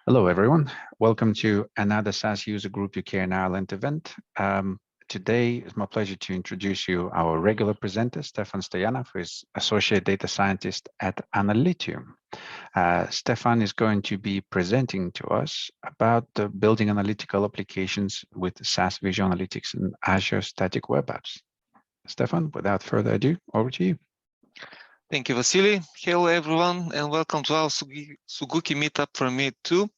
Hello, everyone. Welcome to another SAS User Group UK and Ireland event. Today, it's my pleasure to introduce you our regular presenter, Stefan Stoyanov, who is Associate Data Scientist at Analytical. Stefan is going to be presenting to us about building analytical applications with SAS Visual Analytics and Azure Static Web Apps. Stefan, without further ado, over to you. Thank you, Vasily. Hello, everyone, and welcome to our Suzuki meetup from me too.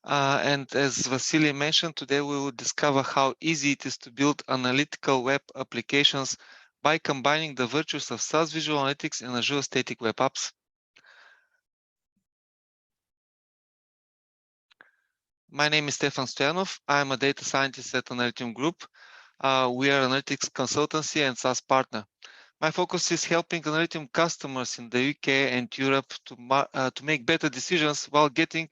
And as Vasily mentioned, today we will discover how easy it is to build analytical web applications by combining the virtues of SAS Visual Analytics and Azure Static Web Apps. My name is Stefan Stoyanov. I'm a data scientist at Analytical Group. We are an analytics consultancy and SaaS partner. My focus is helping Analytical customers in the UK and Europe to make better decisions while getting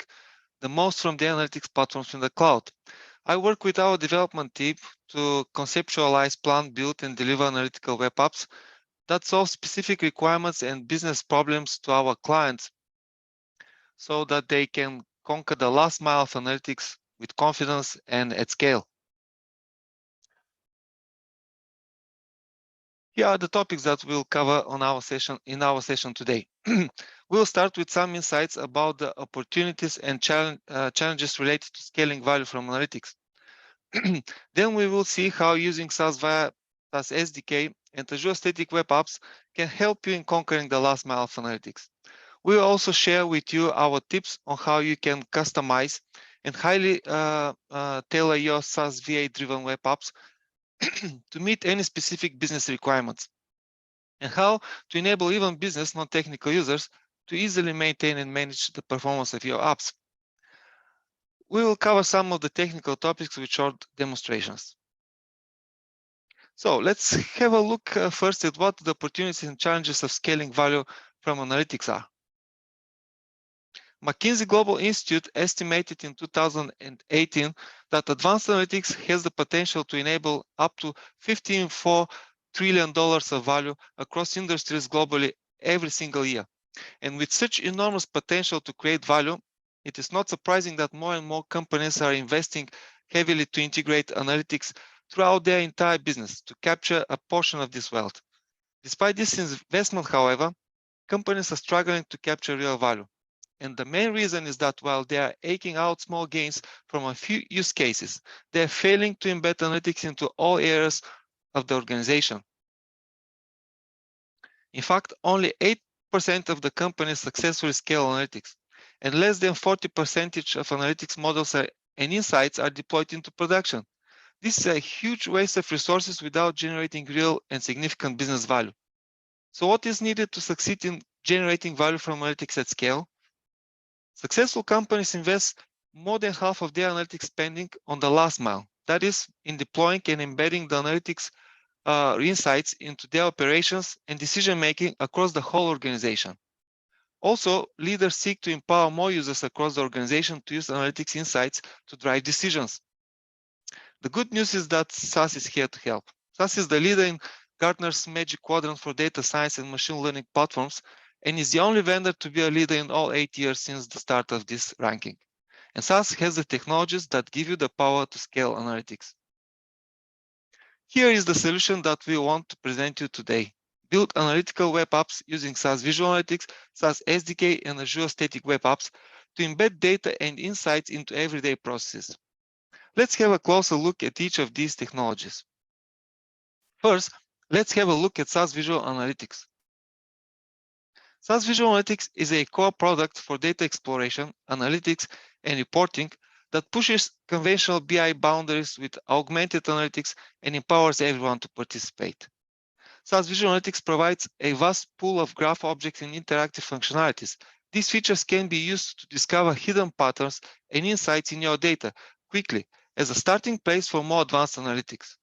the most from the analytics platforms in the cloud. I work with our development team to conceptualize, plan, build, and deliver analytical web apps that solve specific requirements and business problems to our clients so that they can conquer the last mile of analytics with confidence and at scale. Here are the topics that we'll cover on our session today. We'll start with some insights about the opportunities and challenges related to scaling value from analytics. Then we will see how using SAS Viya, SAS SDK, and Azure Static Web Apps can help you in conquering the last mile of analytics. We will also share with you our tips on how you can customize and highly tailor your SAS Viya-driven web apps to meet any specific business requirements, and how to enable even business non-technical users to easily maintain and manage the performance of your apps. We will cover some of the technical topics with short demonstrations. So let's have a look first at what the opportunities and challenges of scaling value from analytics are. McKinsey Global Institute estimated in 2018 that advanced analytics has the potential to enable up to $15.4 trillion of value across industries globally every single year. And with such enormous potential to create value, it is not surprising that more and more companies are investing heavily to integrate analytics throughout their entire business to capture a portion of this wealth. Despite this investment, however, companies are struggling to capture real value. And the main reason is that while they are eking out small gains from a few use cases, they are failing to embed analytics into all areas of the organization. In fact, only 8% of the companies successfully scale analytics, and less than 40% of analytics models and insights are deployed into production. This is a huge waste of resources without generating real and significant business value. So what is needed to succeed in generating value from analytics at scale? Successful companies invest more than half of their analytics spending on the last mile, that is, in deploying and embedding the analytics insights into their operations and decision-making across the whole organization. Also, leaders seek to empower more users across the organization to use analytics insights to drive decisions. The good news is that SAS is here to help. SAS is the leader in Gartner's Magic Quadrant for data science and machine learning platforms, and is the only vendor to be a leader in all 8 years since the start of this ranking. And SAS has the technologies that give you the power to scale analytics. Here is the solution that we want to present you today. Build analytical web apps using SAS Visual Analytics, SAS SDK, and Azure Static Web Apps to embed data and insights into everyday processes. Let's have a closer look at each of these technologies. First, let's have a look at SAS Visual Analytics. SAS Visual Analytics is a core product for data exploration, analytics, and reporting that pushes conventional BI boundaries with augmented analytics and empowers everyone to participate. SAS Visual Analytics provides a vast pool of graph objects and interactive functionalities. These features can be used to discover hidden patterns and insights in your data quickly as a starting place for more advanced analytics.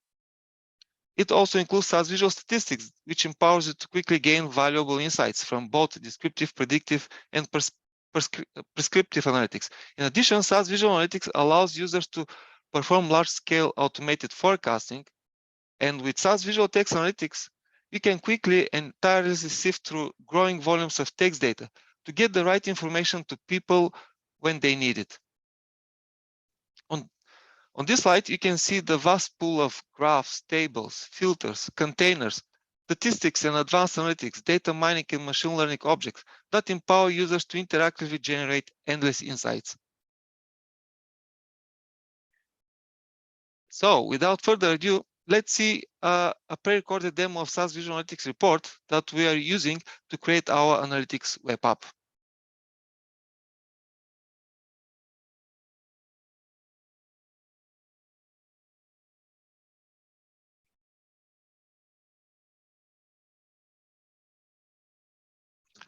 It also includes SAS Visual Statistics, which empowers you to quickly gain valuable insights from both descriptive, predictive, and prescriptive analytics. In addition, SAS Visual Analytics allows users to perform large-scale automated forecasting. And with SAS Visual Text Analytics, you can quickly and tirelessly sift through growing volumes of text data to get the right information to people when they need it. On this slide, you can see the vast pool of graphs, tables, filters, containers, statistics and advanced analytics, data mining and machine learning objects that empower users to interactively generate endless insights. So without further ado, let's see a pre-recorded demo of SAS Visual Analytics report that we are using to create our analytics web app.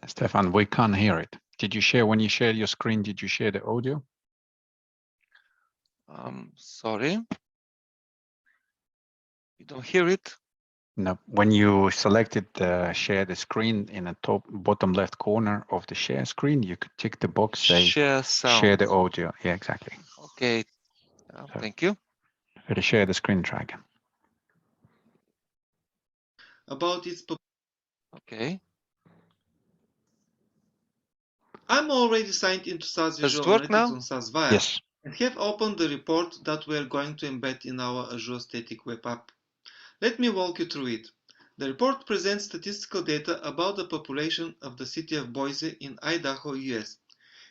Stefan, we can't hear it. Did you share, when you shared your screen, did you share the audio? Sorry. You don't hear it? No. When you selected share the screen in the top bottom left corner of the share screen, you could tick the box, say share the audio. Yeah, exactly. Okay. Thank you. Share the screen track. About its. Okay. I'm already signed into SAS Visual Analytics on SAS Viya, yes, and have opened the report that we are going to embed in our Azure Static Web app. Let me walk you through it. The report presents statistical data about the population of the city of Boise in Idaho, US.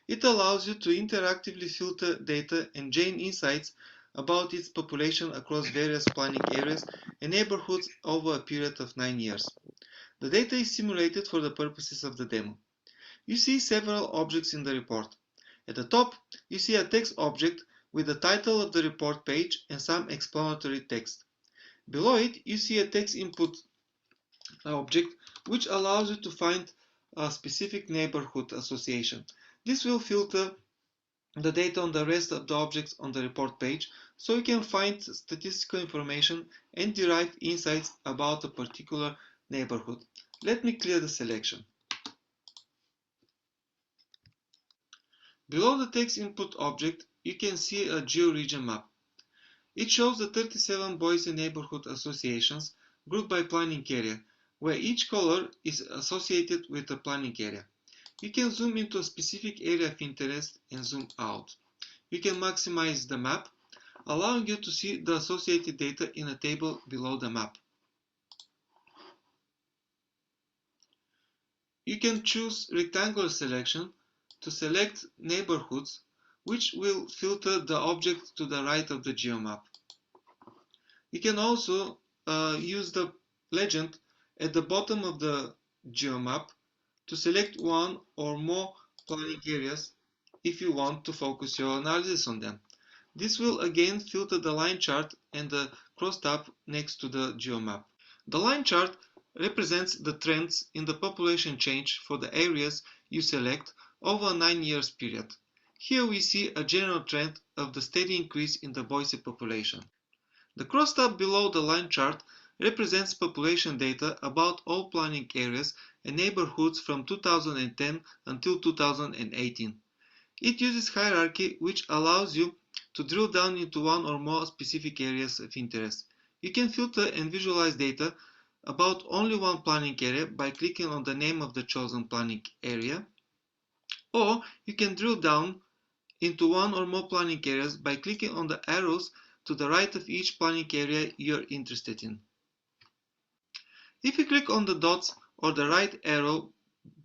It allows you to interactively filter data and gain insights about its population across various planning areas and neighborhoods over a period of 9 years. The data is simulated for the purposes of the demo. You see several objects in the report. At the top, you see a text object with the title of the report page and some explanatory text. Below it, you see a text input object which allows you to find a specific neighborhood association. This will filter the data on the rest of the objects on the report page, so you can find statistical information and derive insights about a particular neighborhood. Let me clear the selection. Below the text input object, you can see a geo-region map. It shows the 37 Boise neighborhood associations grouped by planning area, where each color is associated with a planning area. You can zoom into a specific area of interest and zoom out. You can maximize the map, allowing you to see the associated data in a table below the map. You can choose rectangular selection to select neighborhoods, which will filter the object to the right of the geomap. You can also use the legend at the bottom of the geomap to select one or more planning areas if you want to focus your analysis on them. This will again filter the line chart and the crosstab next to the geomap. The line chart represents the trends in the population change for the areas you select over a 9 years period. Here we see a general trend of the steady increase in the Boise population. The crosstab below the line chart represents population data about all planning areas and neighborhoods from 2010 until 2018. It uses hierarchy, which allows you to drill down into one or more specific areas of interest. You can filter and visualize data about only one planning area by clicking on the name of the chosen planning area, or you can drill down into one or more planning areas by clicking on the arrows to the right of each planning area you're interested in. If you click on the dots or the right arrow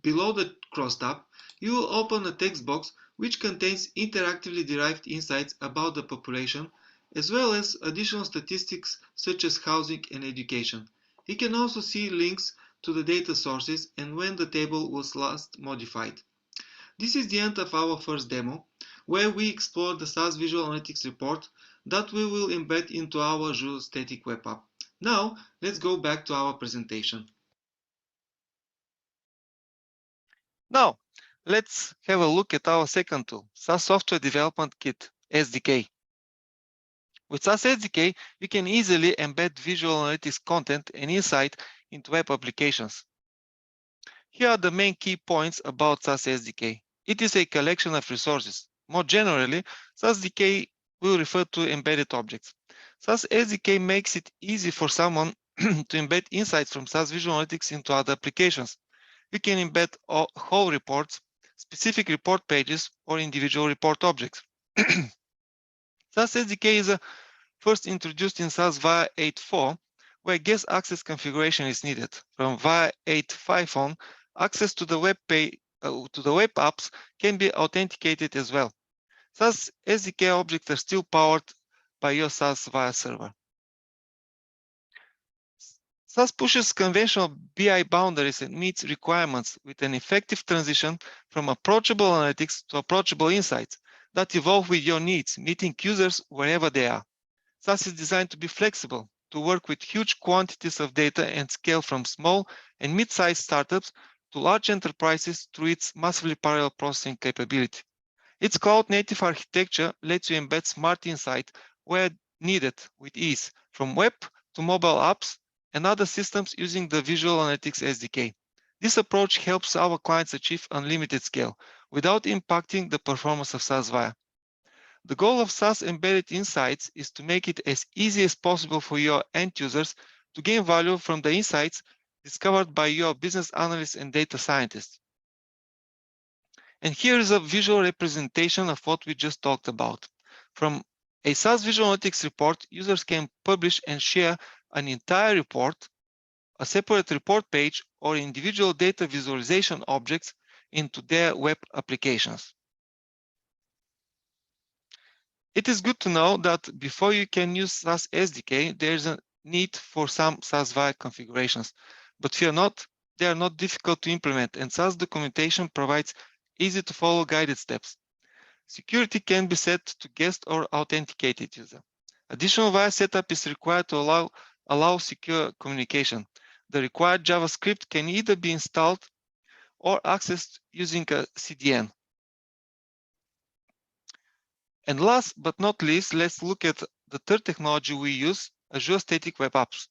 below the crosstab, you will open a text box which contains interactively derived insights about the population, as well as additional statistics such as housing and education. You can also see links to the data sources and when the table was last modified. This is the end of our first demo, where we explore the SAS Visual Analytics report that we will embed into our Azure Static Web app. Now, let's go back to our presentation. Now, let's have a look at our second tool, SAS Software Development Kit, SDK. With SAS SDK, you can easily embed visual analytics content and insight into web applications. Here are the main key points about SAS SDK. It is a collection of resources. More generally, SAS SDK will refer to embedded objects. SAS SDK makes it easy for someone to embed insights from SAS Visual Analytics into other applications. You can embed whole reports, specific report pages, or individual report objects. SAS SDK is first introduced in SAS Viya 8.4, where guest access configuration is needed. From Viya 8.5 on, access to the web apps can be authenticated as well. SAS SDK objects are still powered by your SAS Viya server. SAS pushes conventional BI boundaries and meets requirements with an effective transition from approachable analytics to approachable insights that evolve with your needs, meeting users wherever they are. SAS is designed to be flexible, to work with huge quantities of data and scale from small and mid-sized startups to large enterprises through its massively parallel processing capability. Its cloud-native architecture lets you embed smart insight where needed with ease, from web to mobile apps and other systems using the Visual Analytics SDK. This approach helps our clients achieve unlimited scale without impacting the performance of SAS Viya. The goal of SAS Embedded Insights is to make it as easy as possible for your end users to gain value from the insights discovered by your business analysts and data scientists. And here is a visual representation of what we just talked about. From a SAS Visual Analytics report, users can publish and share an entire report, a separate report page, or individual data visualization objects into their web applications. It is good to know that before you can use SAS SDK, there is a need for some SAS Viya configurations. But fear not, they are not difficult to implement, and SAS documentation provides easy to follow guided steps. Security can be set to guest or authenticated user. Additional Viya setup is required to allow secure communication. The required JavaScript can either be installed or accessed using a CDN. And last but not least, let's look at the third technology we use, Azure Static Web Apps.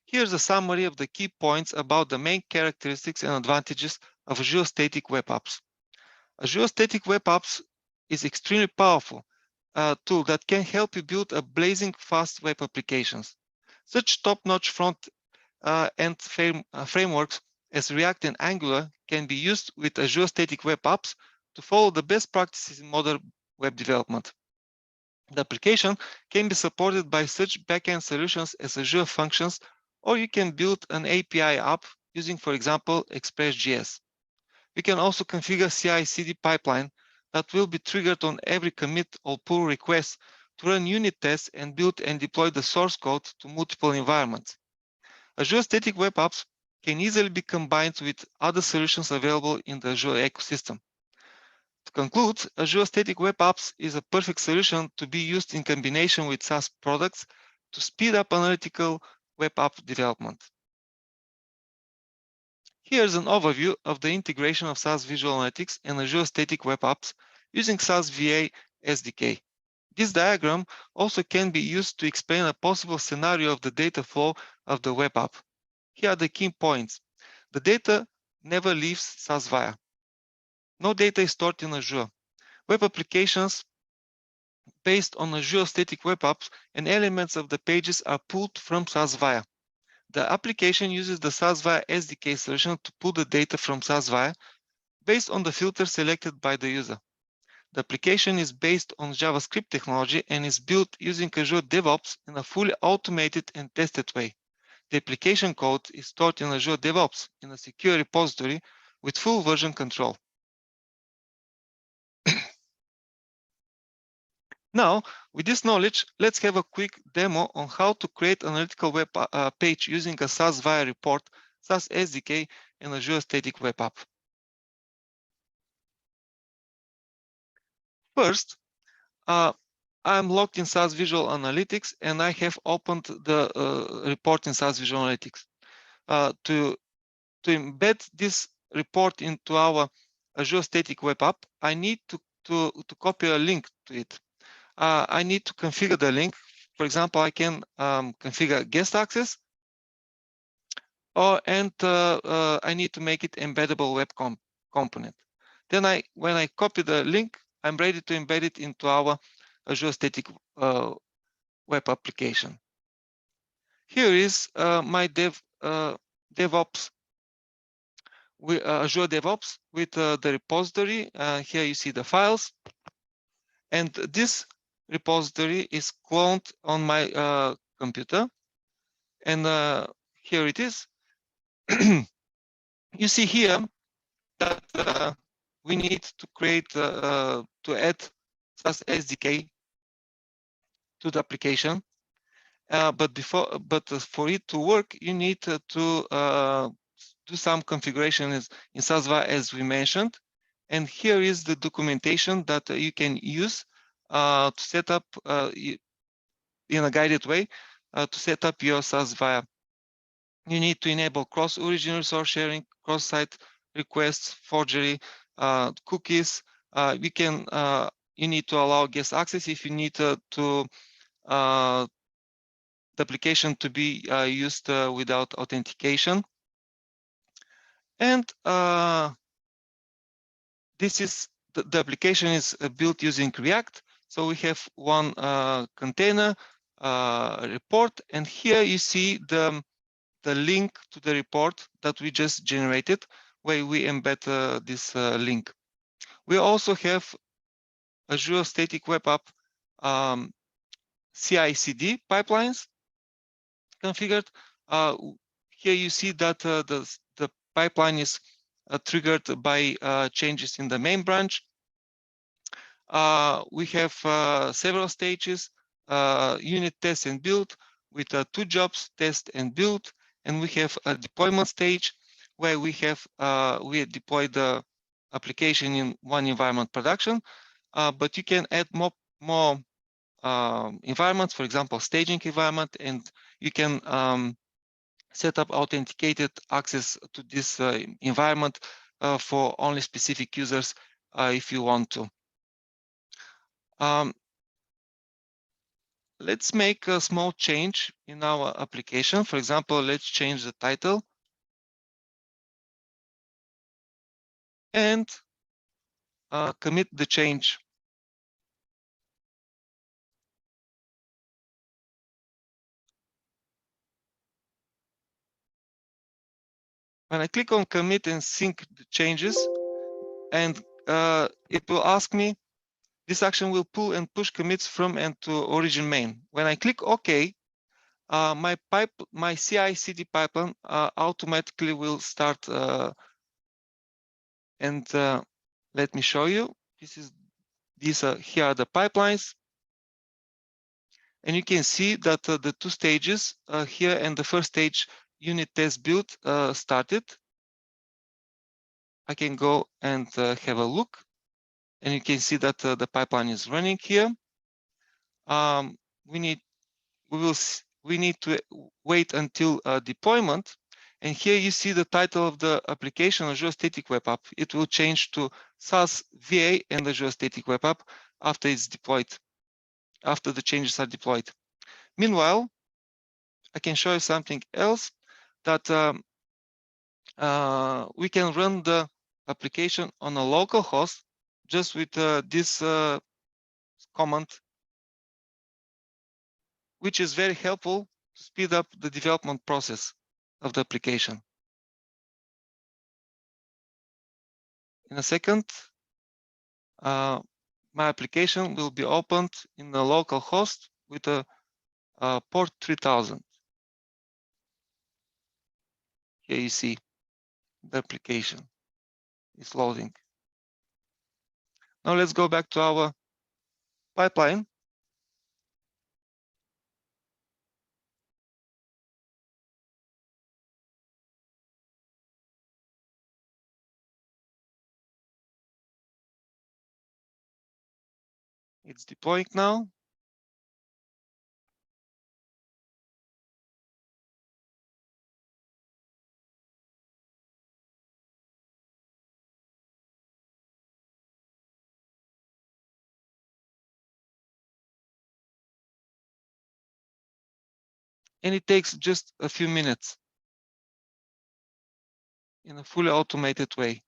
Here's a summary of the key points about the main characteristics and advantages of Azure Static Web Apps. Azure Static Web Apps is extremely powerful tool that can help you build a blazing fast web applications. Such top-notch front-end frameworks as React and Angular can be used with Azure Static Web Apps to follow the best practices in modern web development. The application can be supported by such backend solutions as Azure Functions, or you can build an API app using, for example, Express.js. We can also configure CI/CD pipeline that will be triggered on every commit or pull request to run unit tests and build and deploy the source code to multiple environments. Azure Static Web Apps can easily be combined with other solutions available in the Azure ecosystem. To conclude, Azure Static Web Apps is a perfect solution to be used in combination with SaaS products to speed up analytical web app development. Here's an overview of the integration of SAS Visual Analytics and Azure Static Web Apps using SAS Viya SDK. This diagram also can be used to explain a possible scenario of the data flow of the web app. Here are the key points. The data never leaves SAS Viya. No data is stored in Azure. Web applications based on Azure Static Web Apps and elements of the pages are pulled from SAS Viya. The application uses the SAS Viya SDK solution to pull the data from SAS Viya based on the filter selected by the user. The application is based on JavaScript technology and is built using Azure DevOps in a fully automated and tested way. The application code is stored in Azure DevOps in a secure repository with full version control. Now, with this knowledge, let's have a quick demo on how to create an analytical web page using a SAS Viya report, SAS SDK, and Azure Static Web App. First, I'm logged in SAS Visual Analytics, and I have opened the report in SAS Visual Analytics. To embed this report into our Azure Static Web App, I need to copy a link to it. I need to configure the link. For example, I can configure guest access, and I need to make it embeddable web component. Then when I copy the link, I'm ready to embed it into our Azure Static Web application. Here is my DevOps, Azure DevOps with the repository. Here you see the files. And this repository is cloned on my computer. And here it is. You see here that we need to create, to add SAS SDK to the application. But for it to work, you need to do some configuration in SAS Viya, as we mentioned. And here is the documentation that you can use to set up in a guided way to set up your SAS Viya. You need to enable cross-origin resource sharing, cross-site requests, forgery, cookies. You need to allow guest access if you need the application to be used without authentication. And this is the application is built using React. So we have one container report, and here you see the link to the report that we just generated, where we embed this link. We also have Azure Static Web App CI/CD pipelines configured. Here you see that the pipeline is triggered by changes in the main branch. We have several stages, unit test and build, with 2 jobs, test and build. And we have a deployment stage where we deploy the application in one environment production, but you can add more environments, for example, staging environment, and you can set up authenticated access to this environment for only specific users if you want to. Let's make a small change in our application. For example, let's change the title and commit the change. When I click on commit and sync the changes, and it will ask me, this action will pull and push commits from and to origin main. When I click OK, my CI/CD pipeline automatically will start. Let me show you. Here are the pipelines. And you can see that the 2 stages here, and the first stage, unit test build, started. I can go and have a look, and you can see that the pipeline is running here. We need to wait until deployment, and here you see the title of the application, Azure Static Web App. It will change to SAS Viya and Azure Static Web App after it's deployed, after the changes are deployed. Meanwhile, I can show you something else, that we can run the application on a local host just with this command, which is very helpful to speed up the development process of the application. In a second, my application will be opened in the local host with a port 3000. Here you see the application is loading. Now let's go back to our pipeline. It's deploying now. And it takes just a few minutes in a fully automated way.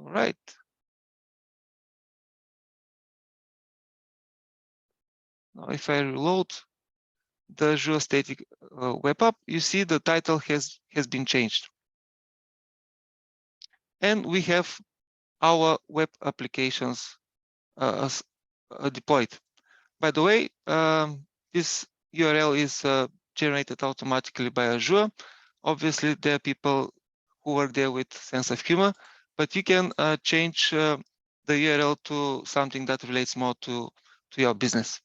All right. Now, if I reload the Azure Static Web App, you see the title has been changed. And we have our web applications deployed. By the way, this URL is generated automatically by Azure. Obviously, there are people who work there with sense of humor, but you can change the URL to something that relates more to your business.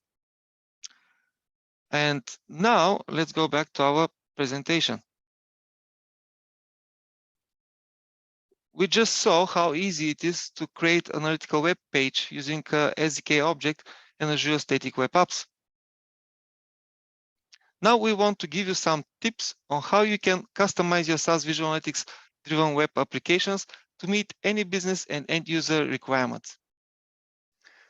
And now let's go back to our presentation. We just saw how easy it is to create an analytical web page using SDK object and Azure Static Web Apps. Now we want to give you some tips on how you can customize your SAS Visual Analytics driven web applications to meet any business and end user requirements.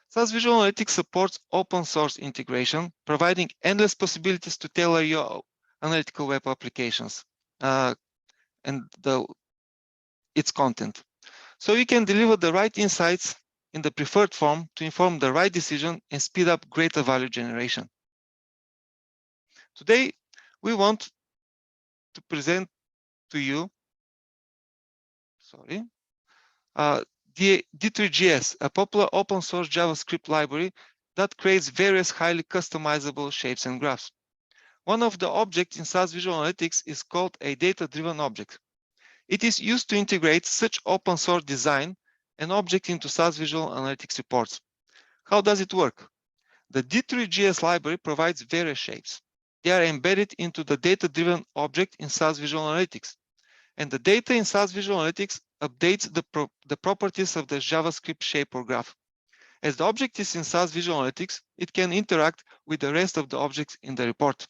SAS Visual Analytics supports open source integration, providing endless possibilities to tailor your analytical web applications and its content. So you can deliver the right insights in the preferred form to inform the right decision and speed up greater value generation. Today, we want to present to you, the D3GS, a popular open source JavaScript library that creates various highly customizable shapes and graphs. One of the objects in SAS Visual Analytics is called a data-driven object. It is used to integrate such open source design and object into SAS Visual Analytics reports. How does it work? The D3GS library provides various shapes. They are embedded into the data-driven object in SAS Visual Analytics. And the data in SAS Visual Analytics updates the properties of the JavaScript shape or graph. As the object is in SAS Visual Analytics, it can interact with the rest of the objects in the report.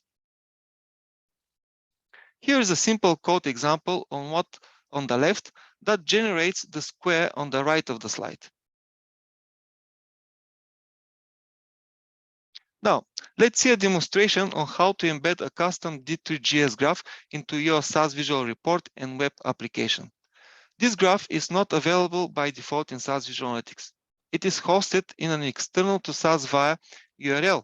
Here is a simple code example on the left that generates the square on the right of the slide. Now, let's see a demonstration on how to embed a custom D3GS graph into your SAS Visual report and web application. This graph is not available by default in SAS Visual Analytics. It is hosted in an external to SAS Viya URL.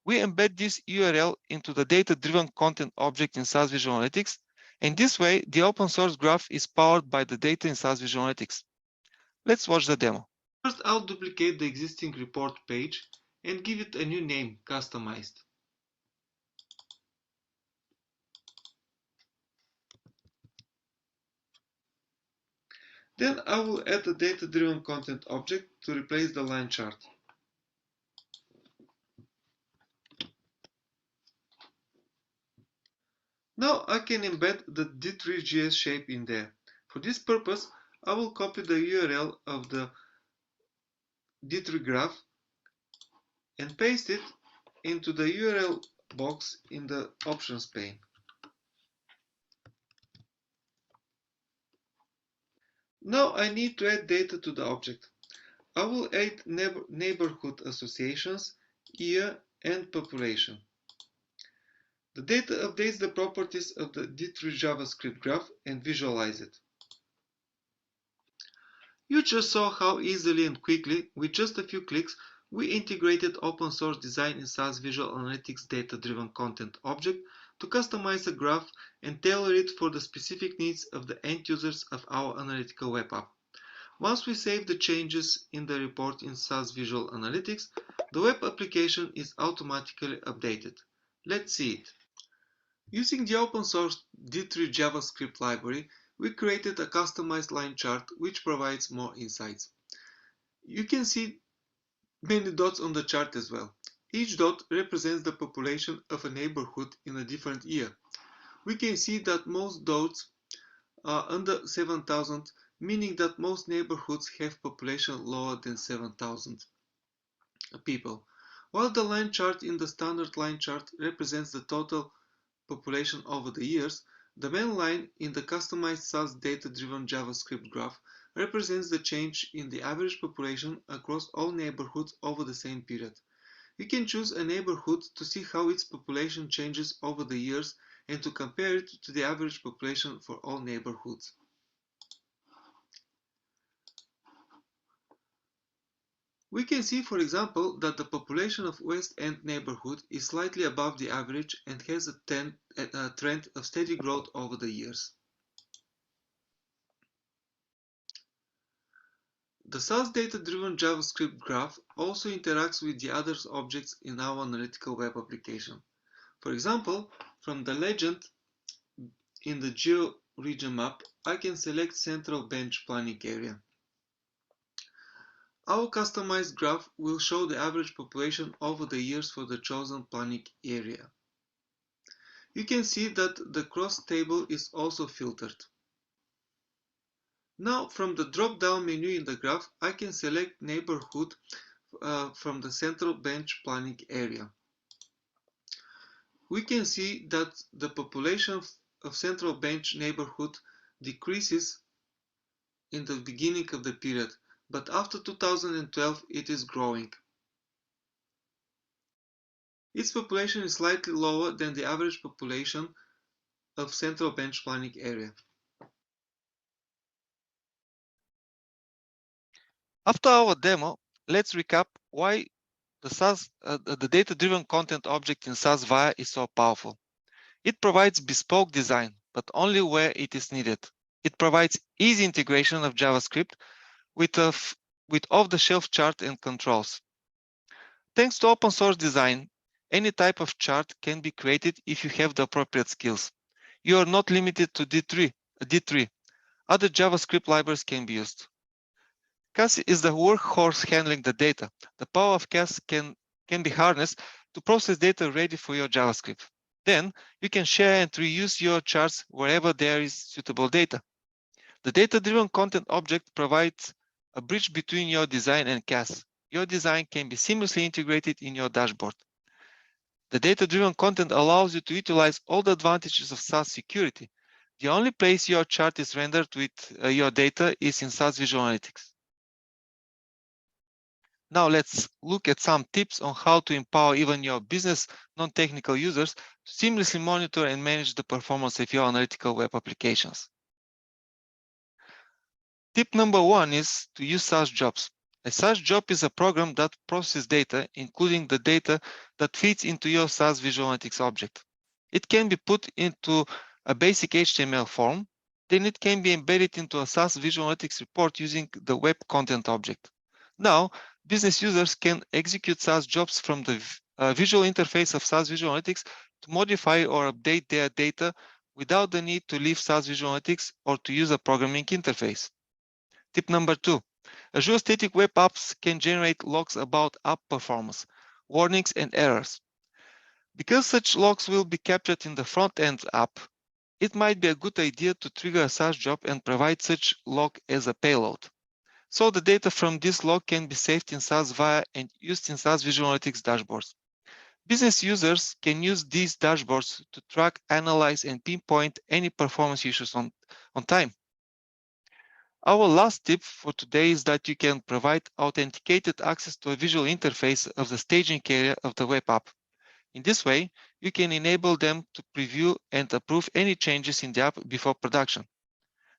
We embed this URL into the data-driven content object in SAS Visual Analytics, and this way, the open source graph is powered by the data in SAS Visual Analytics. Let's watch the demo. First, I'll duplicate the existing report page and give it a new name, Customized. Then I will add a data-driven content object to replace the line chart. Now I can embed the D3GS shape in there. For this purpose, I will copy the URL of the D3 graph and paste it into the URL box in the options pane. Now I need to add data to the object. I will add neighborhood associations, year, and population. The data updates the properties of the D3 JavaScript graph and visualize it. You just saw how easily and quickly, with just a few clicks, we integrated open source design in SAS Visual Analytics data-driven content object to customize a graph and tailor it for the specific needs of the end users of our analytical web app. Once we save the changes in the report in SAS Visual Analytics, the web application is automatically updated. Let's see it. Using the open source D3 JavaScript library, we created a customized line chart which provides more insights. You can see many dots on the chart as well. Each dot represents the population of a neighborhood in a different year. We can see that most dots are under 7,000, meaning that most neighborhoods have population lower than 7,000 people. While the line chart in the standard line chart represents the total population over the years, the main line in the customized SAS data-driven JavaScript graph represents the change in the average population across all neighborhoods over the same period. You can choose a neighborhood to see how its population changes over the years and to compare it to the average population for all neighborhoods. We can see, for example, that the population of West End neighborhood is slightly above the average and has a trend of steady growth over the years. The SAS data-driven JavaScript graph also interacts with the other objects in our analytical web application. For example, from the legend in the geo region map, I can select central bench planning area. Our customized graph will show the average population over the years for the chosen planning area. You can see that the cross table is also filtered. Now, from the drop-down menu in the graph, I can select neighborhood from the central bench planning area. We can see that the population of central bench neighborhood decreases in the beginning of the period, but after 2012 it is growing. Its population is slightly lower than the average population of central bench planning area. After our demo, let's recap why the data-driven content object in SAS Viya is so powerful. It provides bespoke design, but only where it is needed. It provides easy integration of JavaScript with off-the-shelf chart and controls. Thanks to open source design, any type of chart can be created if you have the appropriate skills. You are not limited to D3. Other JavaScript libraries can be used. SAS is the workhorse handling the data. The power of SAS can be harnessed to process data ready for your JavaScript. Then you can share and reuse your charts wherever there is suitable data. The data-driven content object provides a bridge between your design and SAS. Your design can be seamlessly integrated in your dashboard. The data-driven content allows you to utilize all the advantages of SAS security. The only place your chart is rendered with your data is in SAS Visual Analytics. Now let's look at some tips on how to empower even your business non-technical users to seamlessly monitor and manage the performance of your analytical web applications. Tip number 1 is to use SAS jobs. A SAS job is a program that processes data, including the data that feeds into your SAS Visual Analytics object. It can be put into a basic HTML form, then it can be embedded into a SAS Visual Analytics report using the web content object. Now, business users can execute SAS jobs from the visual interface of SAS Visual Analytics to modify or update their data without the need to leave SAS Visual Analytics or to use a programming interface. Tip number 2, Azure Static Web apps can generate logs about app performance, warnings, and errors. Because such logs will be captured in the front-end app, it might be a good idea to trigger a SAS job and provide such log as a payload. So the data from this log can be saved in SAS Viya and used in SAS Visual Analytics dashboards. Business users can use these dashboards to track, analyze, and pinpoint any performance issues on time. Our last tip for today is that you can provide authenticated access to a visual interface of the staging area of the web app. In this way, you can enable them to preview and approve any changes in the app before production.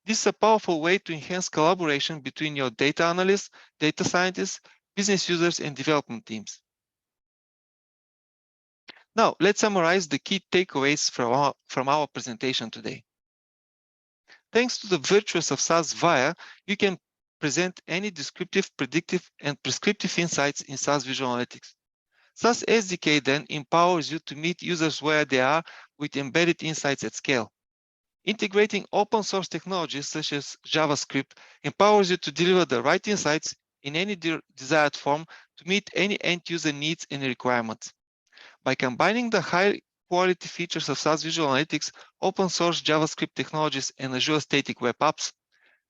This is a powerful way to enhance collaboration between your data analysts, data scientists, business users, and development teams. Now, let's summarize the key takeaways from our presentation today. Thanks to the virtues of SAS Viya, you can present any descriptive, predictive, and prescriptive insights in SAS Visual Analytics. SAS SDK then empowers you to meet users where they are with embedded insights at scale. Integrating open source technologies such as JavaScript empowers you to deliver the right insights in any desired form to meet any end user needs and requirements. By combining the high quality features of SAS Visual Analytics, open source JavaScript technologies, and Azure Static Web apps,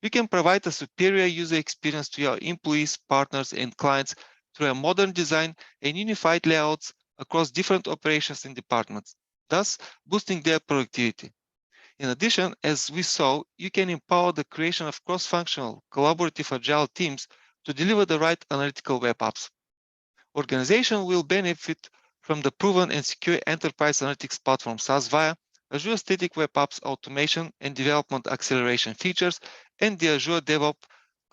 you can provide a superior user experience to your employees, partners, and clients through a modern design and unified layouts across different operations and departments, thus boosting their productivity. In addition, as we saw, you can empower the creation of cross-functional, collaborative agile teams to deliver the right analytical web apps. Organizations will benefit from the proven and secure enterprise analytics platform SAS Viya, Azure Static Web Apps automation and development acceleration features, and the Azure DevOps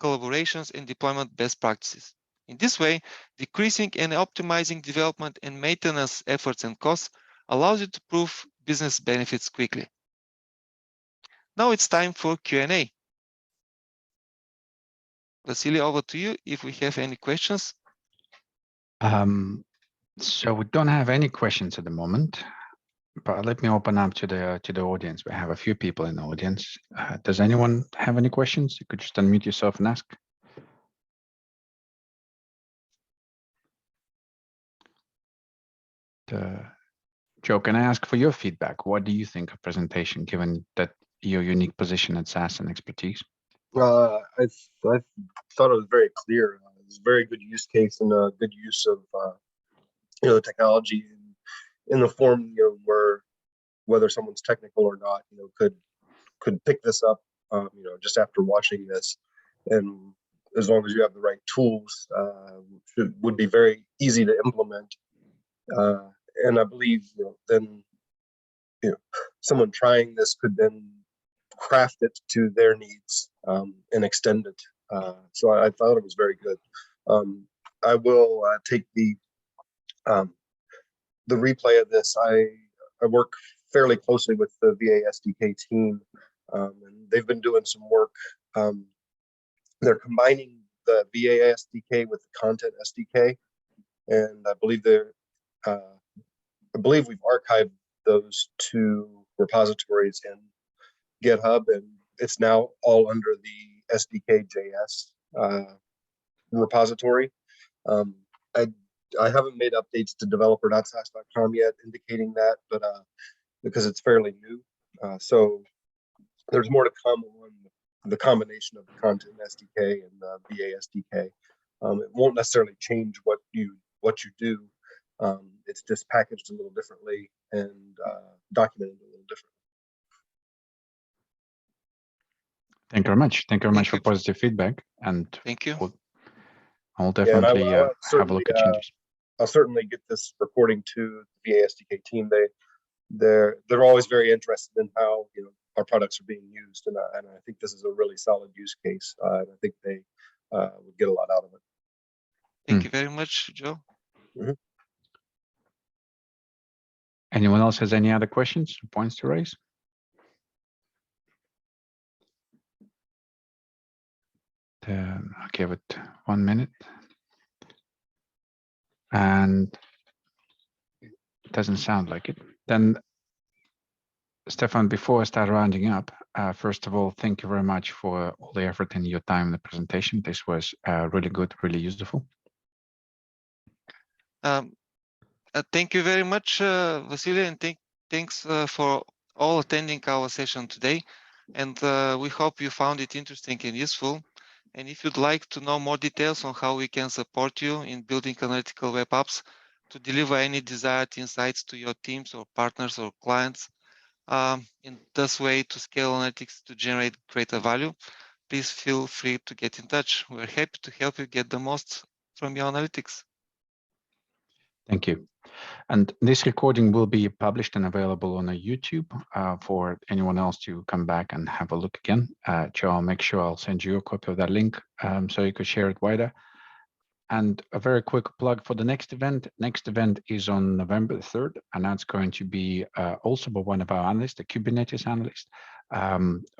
collaborations and deployment best practices. In this way, decreasing and optimizing development and maintenance efforts and costs allows you to prove business benefits quickly. Now it's time for Q&A. Vasily, over to you if we have any questions. So we don't have any questions at the moment, but let me open up to the audience. We have a few people in the audience. Does anyone have any questions? You could just unmute yourself and ask. Joe, can I ask for your feedback? What do you think of presentation, given that your unique position at SAS and expertise? I thought it was very clear. It was a very good use case and a good use of the technology in the form where whether someone's technical or not could pick this up just after watching this, and as long as you have the right tools, it would be very easy to implement. And I believe then someone trying this could then craft it to their needs and extend it. So I thought it was very good. I will take the replay of this. I work fairly closely with the VA SDK team, and they've been doing some work. They're combining the VA SDK with the content SDK, and I believe we've archived those two repositories in GitHub, and it's now all under the SDK.js repository. I haven't made updates to developer.sas.com yet indicating that, but because it's fairly new. So there's more to come on the combination of the content SDK and the VA SDK. It won't necessarily change what you do. It's just packaged a little differently and documented a little differently. Thank you very much. Thank you very much for positive feedback. And thank you. I'll definitely have a look at changes. I'll certainly get this reporting to the VA SDK team. They're always very interested in how our products are being used, and I think this is a really solid use case. And I think they would get a lot out of it. Thank you very much, Joe. Mm-hmm. Anyone else has any other questions or points to raise? I'll give it 1 minute. And it doesn't sound like it. Then, Stefan, before I start rounding up, first of all, thank you very much for all the effort and your time in the presentation. This was really good, really useful. Thank you very much, Vasily, and thanks for all attending our session today. And we hope you found it interesting and useful. And if you'd like to know more details on how we can support you in building analytical web apps to deliver any desired insights to your teams or partners or clients, in this way to scale analytics to generate greater value, please feel free to get in touch. We're happy to help you get the most from your analytics. Thank you. And this recording will be published and available on YouTube for anyone else to come back and have a look again. Joe, I'll make sure I'll send you a copy of that link so you could share it wider. And a very quick plug for the next event. Next event is on November 3rd, and that's going to be also by one of our analysts, a Kubernetes analyst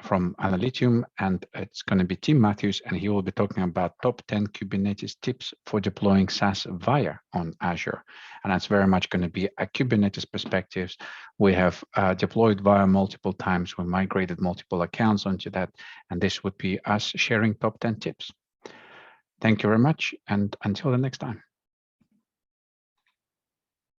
from Analytical, and it's going to be Tim Matthews, and he will be talking about top 10 Kubernetes tips for deploying SAS Viya on Azure. And that's very much going to be a Kubernetes perspective. We have deployed Viya multiple times. We migrated multiple accounts onto that, and this would be us sharing top 10 tips. Thank you very much, and until the next time.